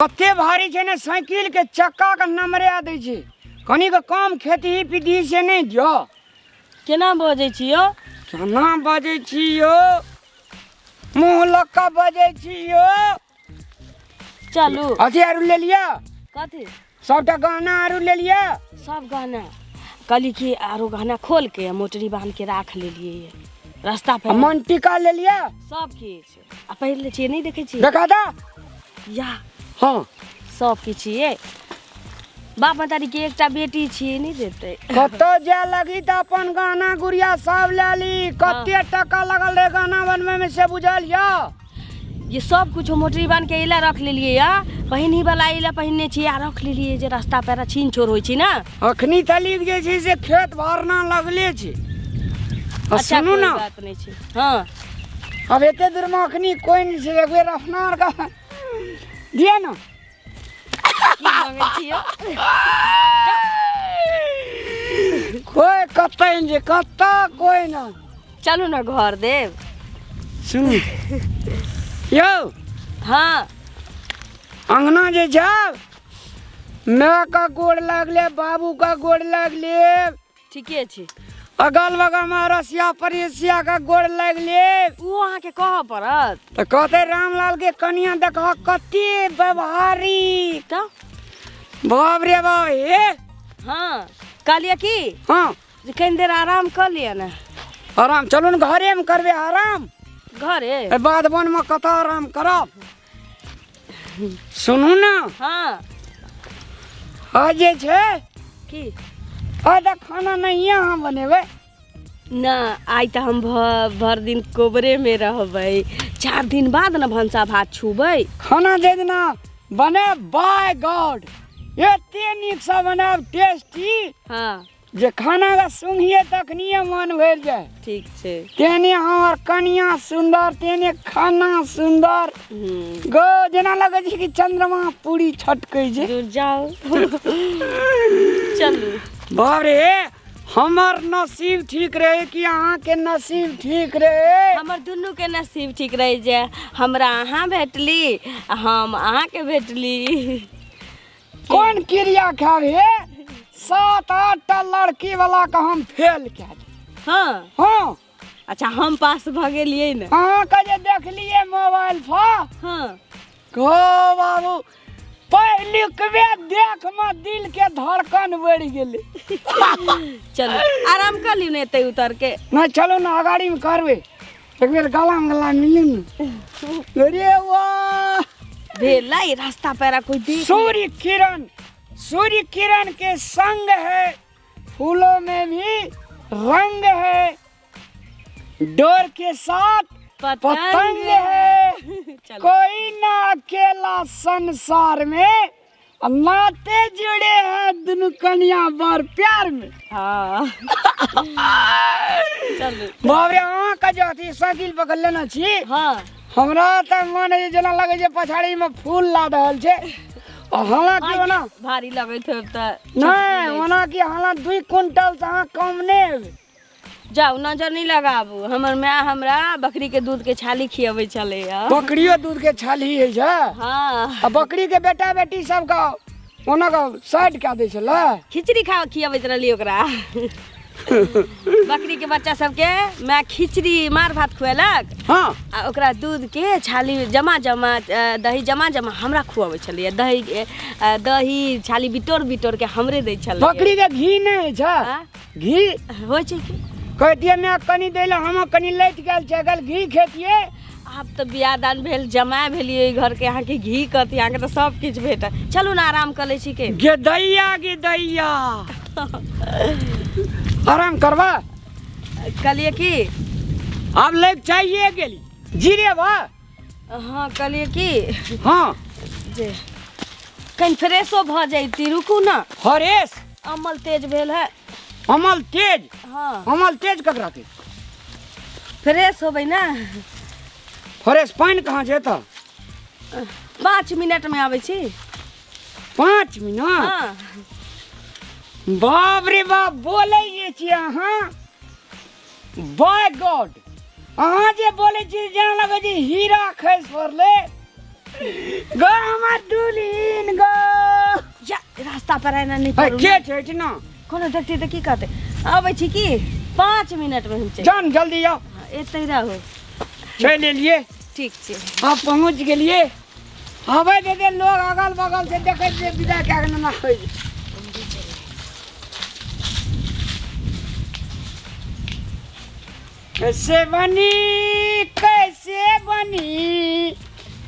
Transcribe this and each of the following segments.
कते भारी छे ने साइकिल के चक्का का नंबरिया दै छै कनी के कम खेती पीती से नहीं दियो। केना बजै छी यो? केना बजै छी यो? मुंह लक्का बजै छी यो। चलू अथी आरु ले लिया, कथी सबटा गहना आरु ले लिया। सब गहना कली की आरो गहना खोल के मोटरी बांध के राख लेलिए रास्ता पे। मन टीका ले लिया सब किछ आ पहले छी नहीं देखे छी देखा दा। या हाँ सब किछ ये बाप मतारी के एकटा बेटी छी नहीं देते। कतो जा लगी त अपन गहना गुड़िया सब ले ली। कते टका लगल रे गहना बनवे में से बुझल या? ये सब कुछ मोटरी बांध के इला रख लेलिए या पहिनी वाला इला पहिनने छी आ रख लेलिए जे रास्ता पे छीन छोर होई छी ना। अखनी तलिक जे छै से खेत भरना लगले छै। अच्छा सुनू कोई ना, बात नहीं छी। हाँ अब एते दूर में अखनी कोई नहीं छै। एक बेर अपना का दिया ना। की मांगे छी यो? कोई कतै जे कत्ता कोई ना। चलू ना घर देव। सुन यो हाँ अंगना जे जाब माँ का गोड़ लागले, बाबू का गोड़ लागले, ठीके छी। अगल बगल में रसिया पड़ोसिया का गोड़ लागले। वो अहाँ के कह पड़त तो कहते रामलाल के कनिया देखा कते व्यवहारी। तो बाप रे बाप हे। हाँ कहलिए की हाँ कहीं देर आराम कर लिया ना। आराम चलू न घरे में करबे आराम। घरे ए बाद बन में कत आराम करब। सुनू ना हाँ आज जे छै की आज खाना नहीं यहाँ बनेबे ना आई तो हम भर दिन कोबरे में रहबै 4 दिन बाद ना भंसा भात छुबै। खाना जे दिना बने बाय गॉड एते नीक से बनाब टेस्टी हाँ जे खाना का सुंघिए तखनिए मन भर जाए। ठीक छै। तेने हमर कनिया सुंदर, तेने खाना सुंदर। गो जेना लगे छै कि चंद्रमा पूरी छटकै छै। दूर जाओ चलू। बाप रे हमर नसीब ठीक रहे कि अहाँ के नसीब ठीक रहे? हमर दुनू के नसीब ठीक रहे जे हमरा अहाँ भेटली हम अहाँ के भेटली। कौन क्रिया खावे? 7-8 टा लड़की वाला का हम फेल कए दे। हाँ हाँ अच्छा हम पास भ गेलिए ना। अहाँ का जे देखलिए मोबाइल पर हाँ गो बाबू पहली कबे देख में दिल के धड़कन बढ़ गेले। चलो आराम कर लियो ने एते उतर के। ना चलो ना अगाड़ी में करबे एक बेर गला में गला मिली ना। अरे वाह भेला ये रास्ता पैरा कोई देख। सूर्य किरण के संग है, फूलों में भी रंग है, डोर के साथ पतंग है। कोई ना अकेला संसार में, नाते जुड़े हैं दोनों कन्या बर प्यार में। हाँ चलो बाप रे अहाँ का जो अथी साइकिल पकड़ लेना छी। हाँ हमरा त मन है जेना लगे जे पछाड़ी में फूल ला रहल छे। हालांकि ओना भारी लगे थे त नहीं ओना कि हाला 2 क्विंटल से अहाँ कम नहीं हेबे। जाओ नजर नहीं लगाबू। हमर माँ हमरा बकरी के दूध के छाली खियावे चले या। बकरियो दूध के छाली है जे। हाँ आ बकरी के बेटा बेटी सब का ओना का साइड का दे छले। खिचड़ी खियावे रहली ओकरा। बकरी के बच्चा सबके मैं खिचड़ी मार भात खुएलक। हाँ आ ओकरा दूध के छाली जमा दही जमा हमरा खुआवे छलिए। दही छाली बिटोर बिटोर के हमरे दै छलिए। बकरी के घी नहीं छै। हाँ? घी होइ छै की कहतिए मैं कनी देले हम कनी लट गेल छै अगर घी खेतिए। आब तो बियाह दान भेल जमाए भेलिए घर के अहाँ के घी कथी अहाँ के तो सब किछ भेटत। चलू ना आराम कर ले छी के। गे दैया आराम करवा। कहलिए की अब लग चाहिए गेली जीरे बा। हाँ कहलिए की हाँ जे कहीं फ्रेशो भ जैती। रुकू ना हरेश अमल तेज भेल है। अमल तेज। हाँ अमल तेज ककरा के? फ्रेश होबै ना। हरेश पानी कहाँ छै त? 5 मिनट में आबै छी। 5 मिनट? हाँ बाप रे बाप बोले छी अहाँ। बाय गॉड अहाँ जे बोले छी जेना लगे छी हीरा खसि पड़ले। गो हमार दुल्हन गो या रास्ता पर आना नहीं है पड़ू के छै ना कोनो देखती तो की कहते आबै छी की 5 मिनट में हम चल जान जल्दी आओ एते रहो चल लिए ठीक छे आप पहुंच गेलिए हवे दे लोग अगल बगल से देखे जे विदा क्या के ना होई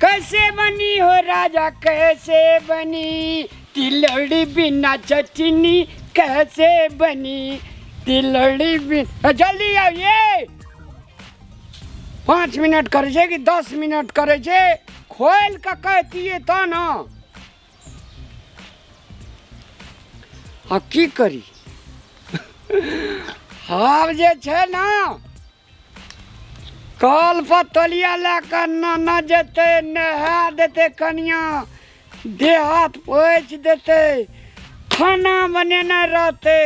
कैसे बनी हो राजा कैसे बनी तिलड़ी बिना चटनी कैसे बनी तिलड़ी बिना जल्दी आइए 5 मिनट करे छे कि 10 मिनट करे छे खोल के कहतिए तो ना की करी हम जे छे ना कल पर तलिया लेकर न जेते नहा देते कनिया देह हाथ पोछ देते खाना बनेना रहते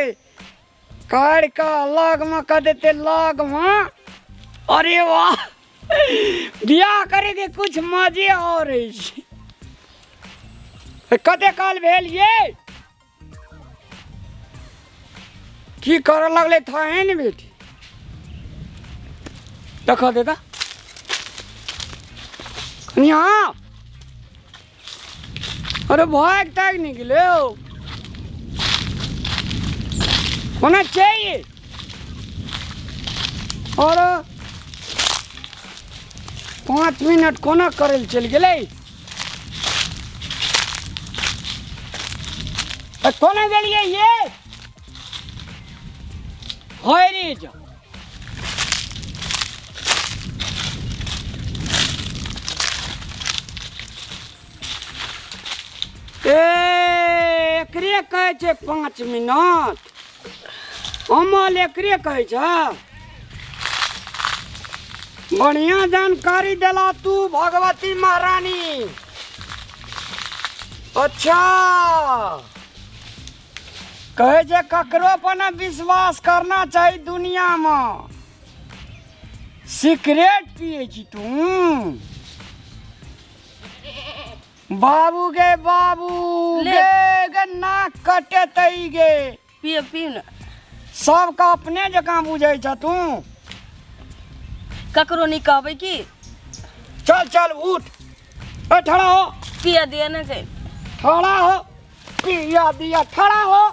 काट का लग में कर देते लग में अरे वाह बियाह करे के कुछ मजे और कते काल भेल ये की कर लगले था है न बेटी देखा देता यहाँ अरे भाग तक निकले होना चाहिए और 5 मिनट कोना करे चल गए कोना गलिए ये हरी जा एकरे कहे छे 5 मिनट अमल एकरे कहे छ बढ़िया जानकारी देला तू भगवती महारानी अच्छा कहे छे ककरो पर न विश्वास करना चाहिए दुनिया में सिगरेट पिए छी तू बाबू गे नाक कटे तई गे पियो ना सबका अपने जगह बुझे छ तू ककरो नहीं कहबै की चल उठ ठड़ा हो पिया दिया ना के ठड़ा हो पिया दिया ठड़ा हो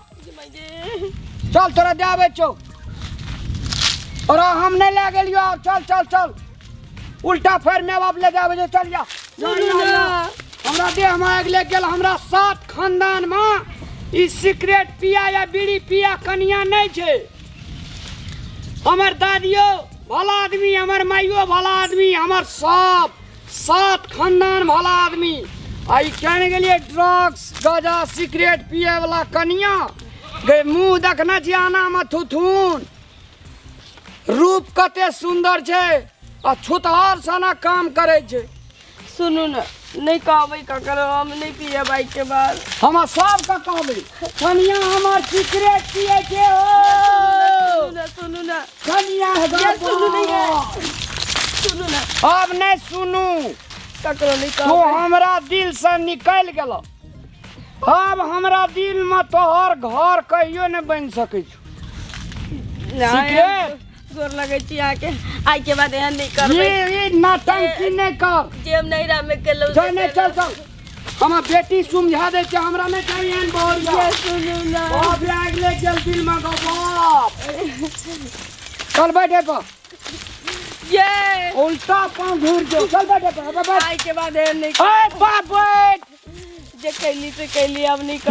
चल तोरा देबे छौ और हम नहीं ले गेलियो चल उल्टा फेर में बाप ले जाबे चल जा हमरा देह में आग ले गेल हमरा 7 खानदान में ई सिगरेट पिया या बीड़ी पिया कनिया नहीं छे हमर दादियो भला आदमी हमर माइयो भला आदमी हमर सब 7 खानदान भला आदमी आई कहने गेलिए ड्रग्स गांजा सिगरेट पिए वाला कनिया गे मुंह देखना छी आना में थुथुन रूप कते सुंदर छे आ छुतहर सना काम करे छे सुनू ना नहीं कहबै ककरो हम नहीं पिए बाइक के बाद हम सब का कहबै कनिया हमर सिगरेट पिए के हो सुनू ना कनिया है सुनू ना अब नहीं सुनू ककरो नहीं तो कहबै हमरा दिल से निकल गेल अब हमरा दिल में तोहर घर कहियो नहीं बन सकै छ सिगरेट गोर लगे छी आके आई के बाद एहन नहीं करबै ये नाटंकी नहीं कर जे हम नहीं राम में केलो चल हमर बेटी समझा दे के हमरा नहीं चाहिए एहन बोल ये सुनू ना बाप आग ले चल दिल में गो बाप चल बैठे पर ये उल्टा पांव घूर जो चल बैठे पर आई के बाद एहन नहीं ए बाप बैठ जे कैली से कैली अब नहीं कर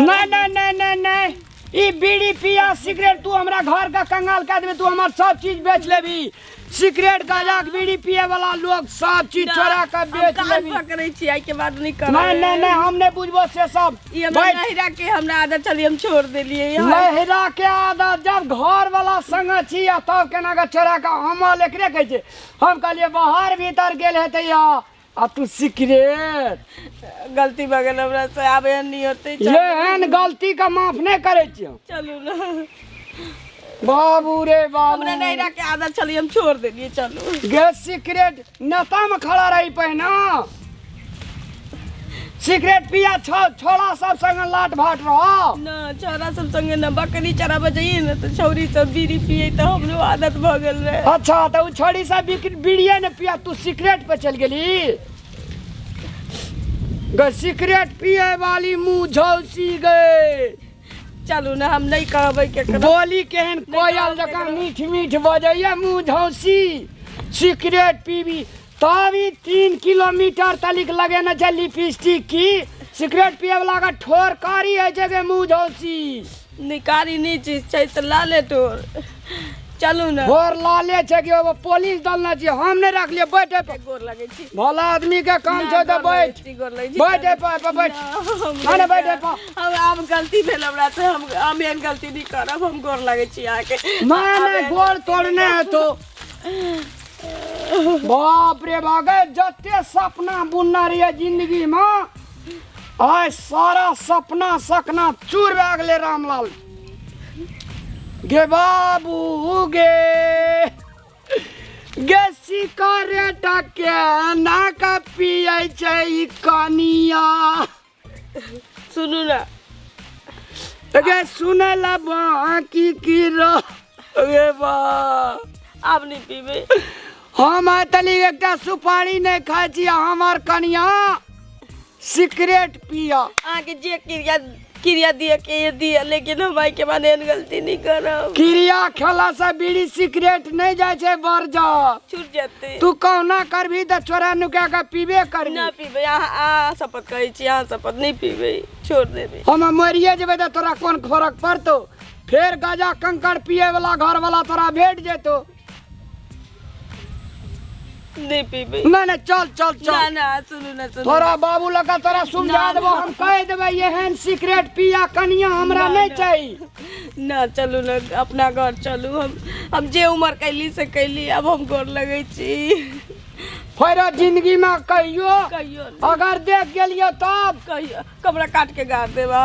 नहीं ई बीड़ी पिया सिगरेट तू हमरा घर का कंगाल कर देबे तू हमर सब चीज बेच लेबी सिगरेट गांजा बीड़ी पिए वाला लोग सब चीज चोरा के बेच लेबी पकड़ै छी आई के बाद नहीं कर नहीं हम नहीं बुझबो से सब ये हमरा नहिरा के हमरा आदत चली हम छोड़ देलिए यहाँ नहिरा के आदत जब घर वाला संग छी तब केना के चोरा के हम एकरे कहै छै हम कहलिए बाहर भीतर गेल हेतै या आ तू सिगरेट गलती बगल हमरा से आबे नहीं होते ये एहन गलती का माफ नहीं करे छियो चलू ना बाबू रे बाबू हमरा नहिरा के आदत चली हम छोड़ देलिए चलू गैस सिगरेट नेता में खड़ा रही पहिना सिगरेट पिया छोड़ा सब संग लाट भाट रहो। ना छोरा सब संगे ना बकरी चराबे जाइए ना तो छौरी सब बीड़ी पिए तो हमरो आदत भ गेल रहे। अच्छा तो उ छोड़ी सब बीड़िए ने पिया, तू सिगरेट पे चल गेली। ग सिगरेट पिए वाली मुंह झौसी गए। चलू ना हम नहीं कहबै के बोली केहन कोयल जका मीठ मीठ बजैया मुंह झौसी। सिगरेट पीबी तभी 3 किलोमीटर तलिक लगे न छै लिपस्टिक की। सिगरेट पिए वाला का ठोर कारी है जगह मुंह झौसी। निकारी नहीं चीज छै तो लाले तोर। चलू ना ठोर लाले छै कि वो पुलिस दलना छै, हम नहीं रख लिए। बैठे पे गोर लगे छी। भला आदमी के काम छै तो बैठ। बैठे पे बैठ। अरे बैठे पे। हम आब गलती भेल हमरा से, हम एहन गलती नहीं करब। हम गोर लगे छी आके। माने गोर तोड़ने है तो बाप रे बागे जते सपना बुनना रही जिंदगी में आज सारा सपना सकना चूर भए गेलै रामलाल। गे बाबू गे सिगरेट के ना का पिए छै ई कनिया। सुनू ना गे सुने ला बाकी की गे बा आब नहीं पीबे। हम तली एकटा सुपारी नहीं खाई छी, हमार कनिया सिगरेट पिया। आगे जे क्रिया दिए के ये दिए, लेकिन हम के बाद एहन गलती नहीं करब। क्रिया खेला से बीड़ी सिगरेट नहीं जाए छे बर जा छूट जाते। तू कहना करबी त चोरा नुका के पीबे करबी। ना पीबे आ शपथ करै छी, आ शपथ नहीं पीबे, छोड़ देबे। हम मरिए जेबे त तोरा कोन फर्क पड़तो। फिर गाजा कंकड़ पिए वाला घर वाला तोरा भेट जेतो। नहीं पीबे। ना ना चल चल चल। ना ना सुनू ना सुनू। तोरा बाबू लगा तोरा समझा देबो, हम कह देबे एहन सिगरेट पिया कनिया हमरा नहीं चाहिए। ना चलू ना अपना घर चलू। हम जे उम्र कैली से कैली, अब हम गोर लगे छी। फिर जिंदगी में कहियो कहियो अगर देख गेलियो तब कहियो कमरा काट के गाड़ देबा।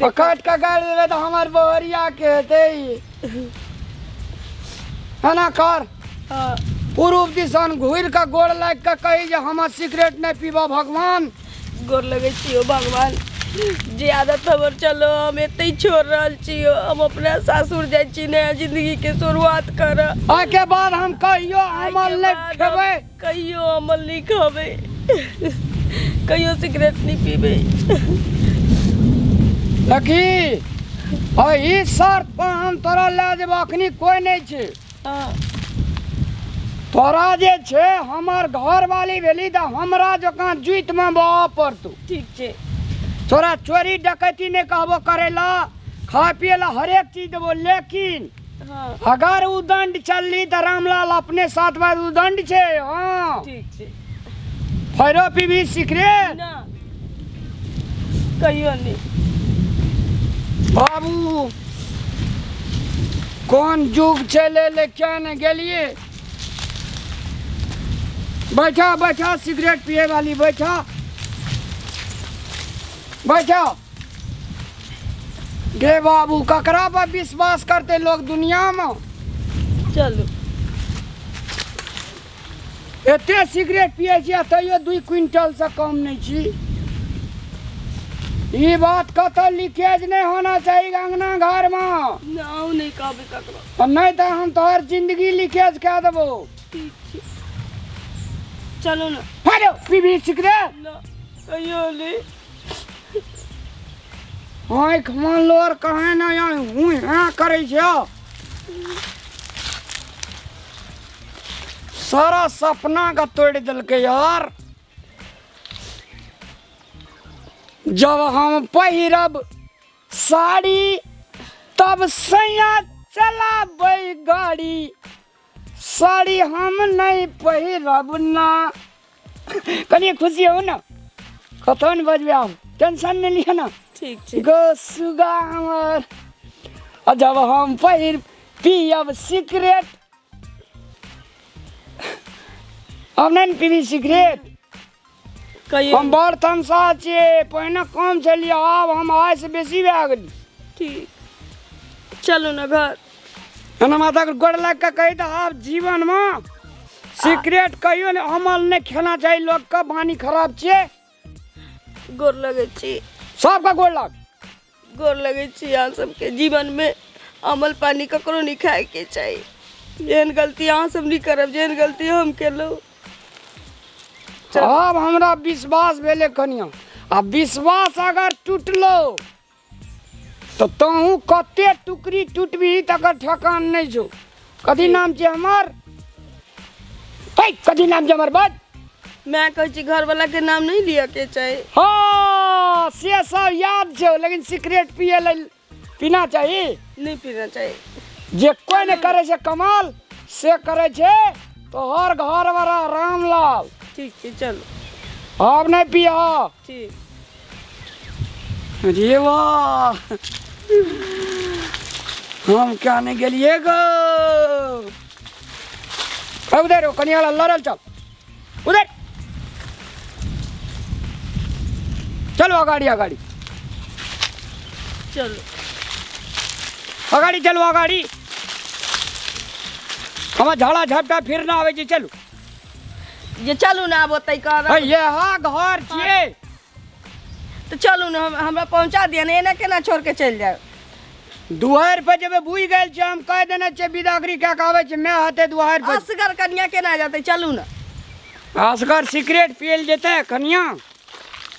काट के गाड़ देबे तो हमार बहरिया के हेते है ना। कर हाँ। पूर्व दिशान घूर के गोड़ लाग के कही जे हम सिगरेट नहीं पीबा भगवान। गोर लगे छियो भगवान। जे आदत हमर चलो हम एते छोड़ रहल छियो। हम अपना सासुर जाय छी, नया जिंदगी के शुरुआत कर। आइ के बाद हम कहियो अमल नहीं खेबे। कहियो अमल नहीं खाबे। कहियो सिगरेट नहीं पीबे। देखी ई शर्त पर हम तोरा ले जेब, अखनी कोई नहीं छे। हाँ। तोरा जे छे हमार घर वाली भेली त हमरा जका जुइत में बहा पड़तौ। ठीक छे। तोरा चोरी डकैती नहीं कहबो करेला, खा पिए ला हर एक चीज देबो। लेकिन हाँ। अगर उदंड चलली त रामलाल अपने साथ में उदंड छे। हाँ ठीक छे। फेरो पीबी सिगरेट ना कहियो नहीं। बाबू कौन जुग चले लेके न गेलिए। बैठा बैठा सिगरेट पिए वाली बैठा बैठा। गे बाबू ककरा पर विश्वास करते लोग दुनिया में। चलो एते सिगरेट पिए छियै तैयो 2 क्विंटल से कम नहीं छी। ये बात कतो लीकेज नहीं होना चाहिए अंगना घर में। ना नहीं कहबे ककरो। नहीं तो हम तोहर जिंदगी लीकेज कर देबो। ठीक छे। चलो ना। हेलो पीबी सिगरेट। ना कहियो नहीं। आँख मन लोर कहे ना हूँ हाँ करे छो। सारा सपना का तोड़ दिल के यार। जब हम पहिरब साड़ी तब सैया चलाबै गाड़ी। साड़ी हम नहीं पहिरब ना। कनी खुशी हो ना, कतो नहीं बजबे हम, टेंशन नहीं लिया ना। ठीक छे। गो सुगा हमर। जब हम पहिर पियब सिगरेट, हम नहीं पीबी सिगरेट। कहियो हम बड़ तमसा छियै, पहिने कम छलियै, आब हम आय से बेसी भए गेली। ठीक। चलो ना घर। एना माता के गोड़ लाग के कही त आब जीवन में सिगरेट कहियो ने अमल नहीं खेना चाहिए। लोग का वाणी खराब छे। गोर लगे छी, सबका गोड़ लग। गोर लगे छी। यहाँ सबके जीवन में अमल पानी ककरो नहीं खाए के चाहिए। जेहन गलती अहाँ सब नहीं करब, जेहन गलती हम केलहुँ। अब हमरा विश्वास भेले कनिया। आ विश्वास अगर टूटलो तो तहूँ कते टुकड़ी टूटबी तकर ठकान नहीं छो। कथी नाम छै हमर? कथी नाम छै हमर? बात मैं कहै छी घर वाला के नाम नहीं लिया के चाहिए। हाँ से सब याद छो, लेकिन सिगरेट पीना चाहिए। नहीं पीना चाहिए। जे कोई नहीं करे छे कमाल से करे छे तो हर घर वाला रामलाल। ठीक है चलो। अब नहीं पिया। ठीक। अरे वाह, हम क्या नहीं गेलिए गो। उधर हो कनिया लड़ल, चल उधर चलो। अगाड़ी अगाड़ी चलो अगाड़ी चलो अगाड़ी। हम झाड़ा झपटा फिर ना आवे छी। चलू ये चलू ना, अब ओतै कर। ये हाँ घर छिए तो चलू ना, हमरा पहुंचा दिया ना, एना केना छोड़ के चल जाए। दुआर पे जब बुझ गए छे हम कह देने छे विदागरी क्या कहवे छे मैं हते दुआर पे। असगर कन्या केना जाते, चलू ना। असगर सिगरेट पियल जेते कनिया।